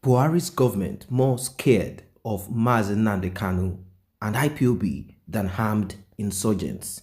Buhari's government more scared of Mazi Kanu and IPOB than armed insurgents.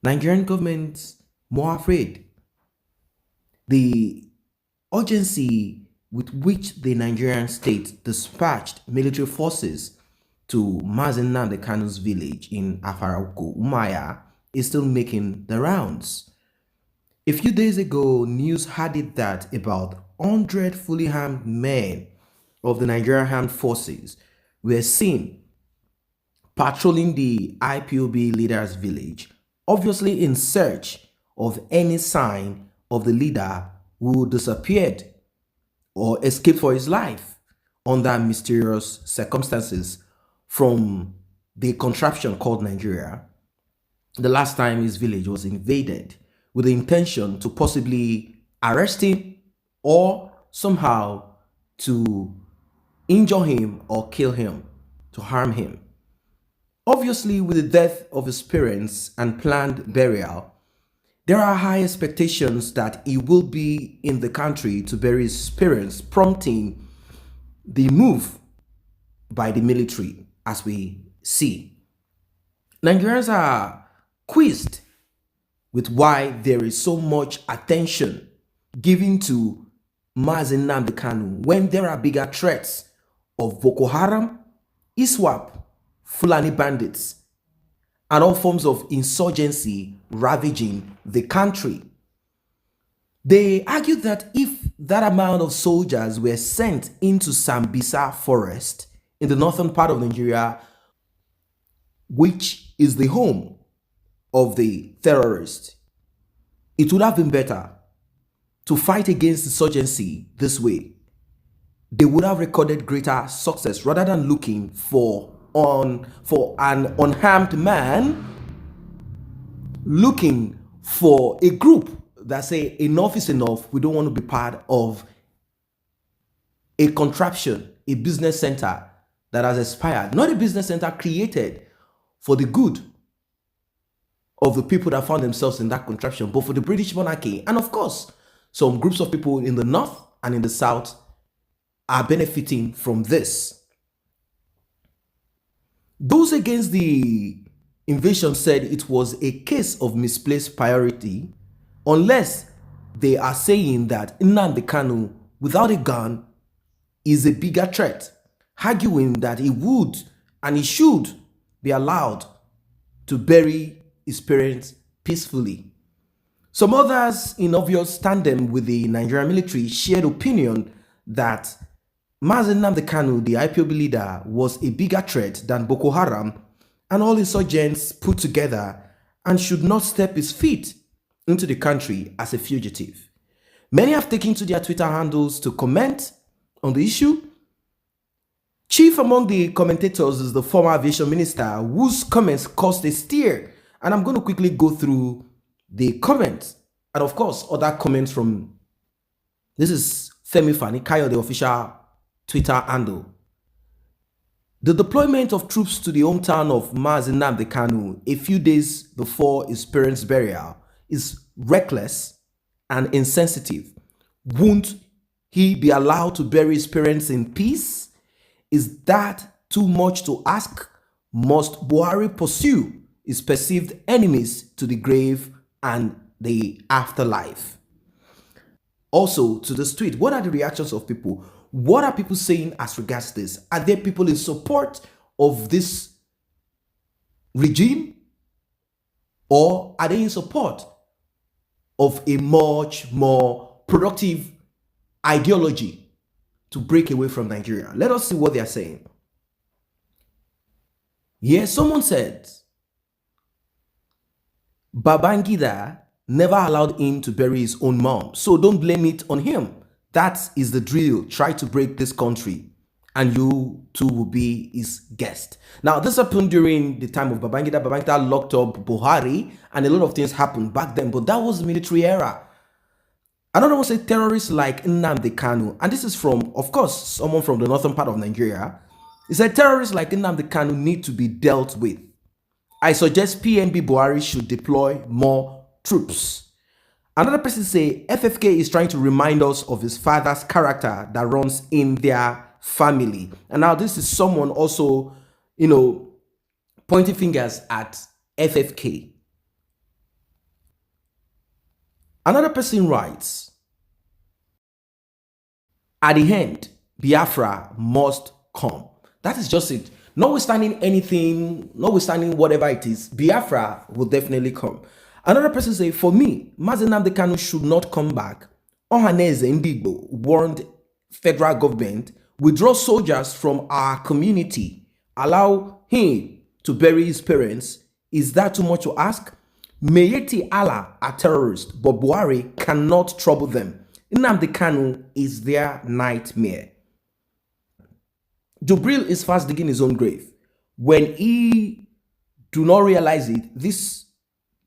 Nigerian government more afraid. The urgency with which the Nigerian state dispatched military forces to Mazi Kanu's village in Afarauko, Umaya, is still making the rounds. A few days ago, news had it that about 100 fully armed men of the Nigerian Armed Forces were seen patrolling the IPOB leader's village, obviously in search of any sign of the leader who disappeared or escaped for his life under mysterious circumstances from the contraption called Nigeria the last time his village was invaded with the intention to possibly arrest him or somehow to injure him or kill him, to harm him. Obviously, with the death of his parents and planned burial, there are high expectations that he will be in the country to bury his parents, prompting the move by the military, as we see. Nigerians are quizzed with why there is so much attention given to Mazi Kanu when there are bigger threats of Boko Haram, ISWAP, Fulani bandits, and all forms of insurgency ravaging the country. They argued that if that amount of soldiers were sent into Sambisa forest in the northern part of Nigeria, which is the home of the terrorists, it would have been better to fight against insurgency this way. They would have recorded greater success rather than looking for an unarmed man, looking for a group that say enough is enough, we don't want to be part of a contraption, a business center that has expired, not a business center created for the good of the people that found themselves in that contraption, but for the British monarchy. And of course, some groups of people in the north and in the south are benefiting from this. Those against the invasion said it was a case of misplaced priority, unless they are saying that Nnamdi Kanu without a gun is a bigger threat, arguing that he would and he should be allowed to bury his parents peacefully. Some others, in obvious tandem with the Nigerian military, shared opinion that Mazi Kanu, the IPOB leader, was a bigger threat than Boko Haram and all insurgents put together and should not step his feet into the country as a fugitive. Many have taken to their Twitter handles to comment on the issue. Chief among the commentators is the former aviation minister, whose comments caused a stir. And I'm going to quickly go through the comments and, of course, other comments from, this is Femi Fani-Kayo, the official Twitter handle. The deployment of troops to the hometown of Mazi Kanu a few days before his parents' burial is reckless and insensitive. Won't he be allowed to bury his parents in peace? Is that too much to ask? Must Buhari pursue his perceived enemies to the grave and the afterlife? Also, to this tweet, what are the reactions of people? What are people saying as regards this? Are there people in support of this regime, or are they in support of a much more productive ideology to break away from Nigeria? Let us see what they are saying. Yes, someone said Babangida never allowed him to bury his own mom, so don't blame it on him. That is the drill. Try to break this country and you too will be his guest. Now, this happened during the time of Babangida. Babangida locked up Buhari and a lot of things happened back then, but that was the military era. Another one said terrorists like Nnamdi Kanu, and this is from, of course, someone from the northern part of Nigeria. He said terrorists like Nnamdi Kanu need to be dealt with. I suggest PNB Buhari should deploy more troops. Another person say FFK is trying to remind us of his father's character that runs in their family. And now this is someone also, pointing fingers at FFK. Another person writes, at the end, Biafra must come. That is just it. Notwithstanding anything, notwithstanding whatever it is, Biafra will definitely come. Another person say, for me, Mazi Nnamdi Kanu should not come back. Ohaneze Ndigbo warned federal government, withdraw soldiers from our community, allow him to bury his parents. Is that too much to ask? Mayeti Allah are terrorists, but Buhari cannot trouble them. Nnamdi Kanu is their nightmare. Jubril is fast digging his own grave. When he do not realize it, these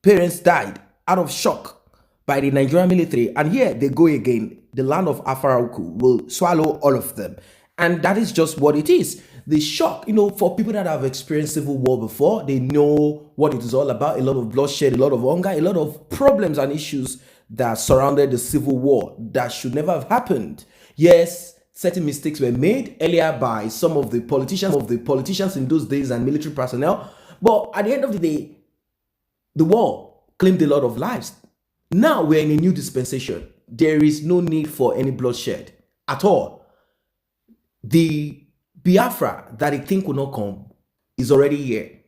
parents died out of shock by the Nigerian military. And here they go again. The land of Afarauku will swallow all of them. And that is just what it is. The shock, for people that have experienced civil war before, they know what it is all about. A lot of bloodshed, a lot of hunger, a lot of problems and issues that surrounded the civil war that should never have happened. Yes, certain mistakes were made earlier by some of the politicians in those days and military personnel. But at the end of the day, the war claimed a lot of lives. Now we're in a new dispensation. There is no need for any bloodshed at all. The Biafra that I think will not come is already here.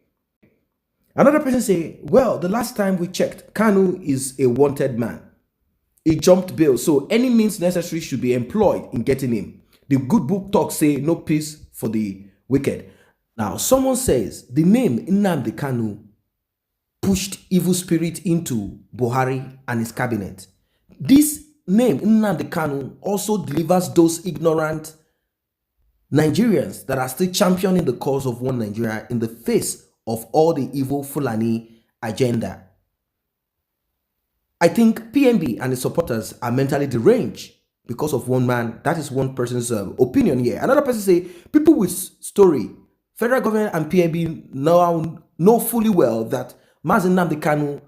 Another person say, well, the last time we checked, Kanu is a wanted man. He jumped bail, so any means necessary should be employed in getting him. The good book talks say no peace for the wicked. Now, someone says the name Nnamdi Kanu pushed evil spirit into Buhari and his cabinet. This name Nnamdi Kanu also delivers those ignorant Nigerians that are still championing the cause of one Nigeria in the face of all the evil Fulani agenda. I think PNB and the supporters are mentally deranged because of one man. That is one person's opinion here. Another person say, people with story, federal government and PNB now know fully well that Mazi Nnamdi Kanu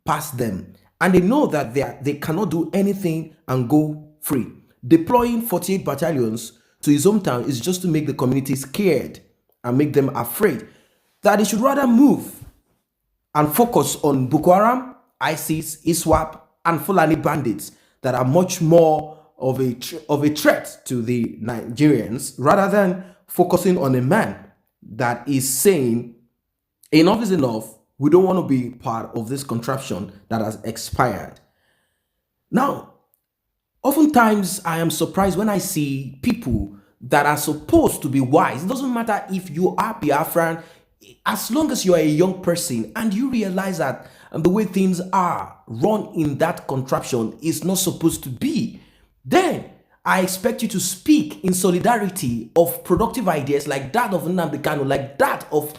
passed them. And they know that they cannot do anything and go free. Deploying 48 battalions to his hometown is just to make the community scared and make them afraid. That he should rather move and focus on Boko Haram, ISIS, ISWAP, and Fulani bandits that are much more of a threat to the Nigerians, rather than focusing on a man that is saying, enough is enough, we don't want to be part of this contraption that has expired. Now, oftentimes I am surprised when I see people that are supposed to be wise. It doesn't matter if you are Biafran, as long as you are a young person and you realize that the way things are run in that contraption is not supposed to be, then I expect you to speak in solidarity of productive ideas like that of Nnamdi Kanu, like that of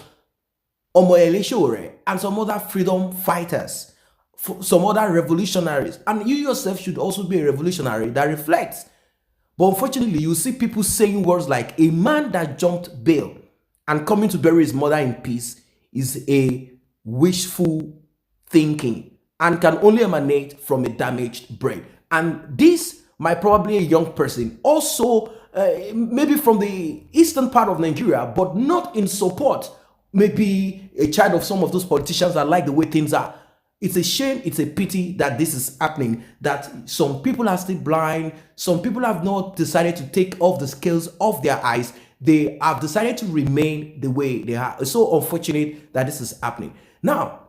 Omoyele Sowore and some other freedom fighters, some other revolutionaries. And you yourself should also be a revolutionary that reflects. But unfortunately, you see people saying words like a man that jumped bail and coming to bury his mother in peace is a wishful thinking and can only emanate from a damaged brain. And this might probably a young person, also maybe from the eastern part of Nigeria, but not in support, maybe a child of some of those politicians that like the way things are. It's a shame, it's a pity that this is happening, that some people are still blind, some people have not decided to take off the scales off their eyes. They have decided to remain the way they are. It's so unfortunate that this is happening. Now,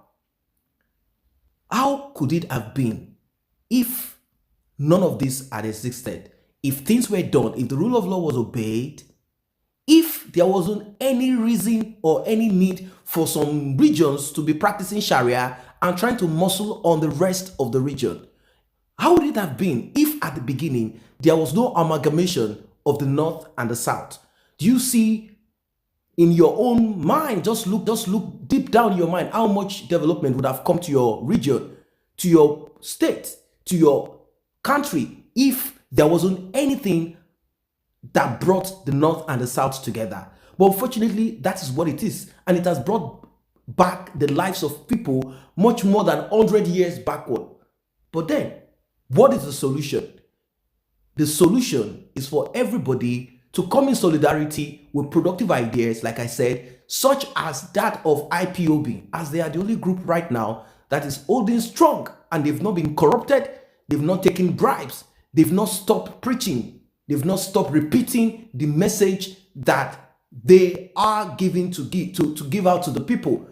how could it have been if none of this had existed? If things were done, if the rule of law was obeyed, if there wasn't any reason or any need for some regions to be practicing Sharia and trying to muscle on the rest of the region, how would it have been if at the beginning there was no amalgamation of the North and the South? Do you see in your own mind, just look deep down in your mind, how much development would have come to your region, to your state, to your country, if there wasn't anything that brought the North and the South together? But unfortunately, that is what it is. And it has brought back the lives of people much more than 100 years backward. But then, What is the solution? The solution is for everybody to come in solidarity with productive ideas, like I said, such as that of IPOB, as they are the only group right now that is holding strong, and they've not been corrupted, they've not taken bribes, they've not stopped preaching, they've not stopped repeating the message that they are giving to give out to the people.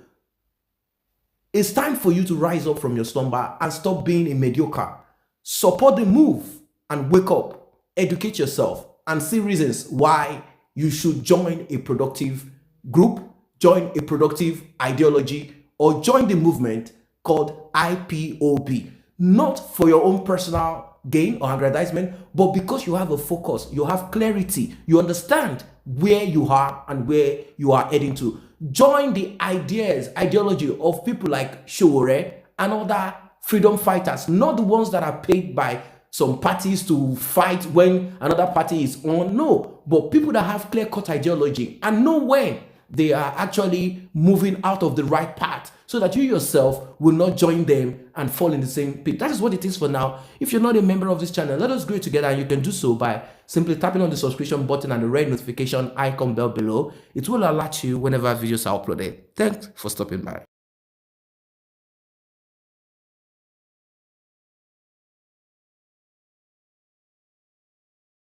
It's time for you to rise up from your slumber and stop being a mediocre. Support the move and wake up, educate yourself, and see reasons why you should join a productive group, join a productive ideology, or join the movement called IPOB. Not for your own personal gain or aggrandizement, but because you have a focus, you have clarity, you understand where you are and where you are heading to. Join the ideology of people like Showore and other freedom fighters, not the ones that are paid by some parties to fight when another party is on. No, but people that have clear-cut ideology and know when they are actually moving out of the right path, so that you yourself will not join them and fall in the same pit. That is what it is for now. If you're not a member of this channel, let us grow together, and you can do so by simply tapping on the subscription button and the red notification icon bell below. It will alert you whenever videos are uploaded. Thanks for stopping by.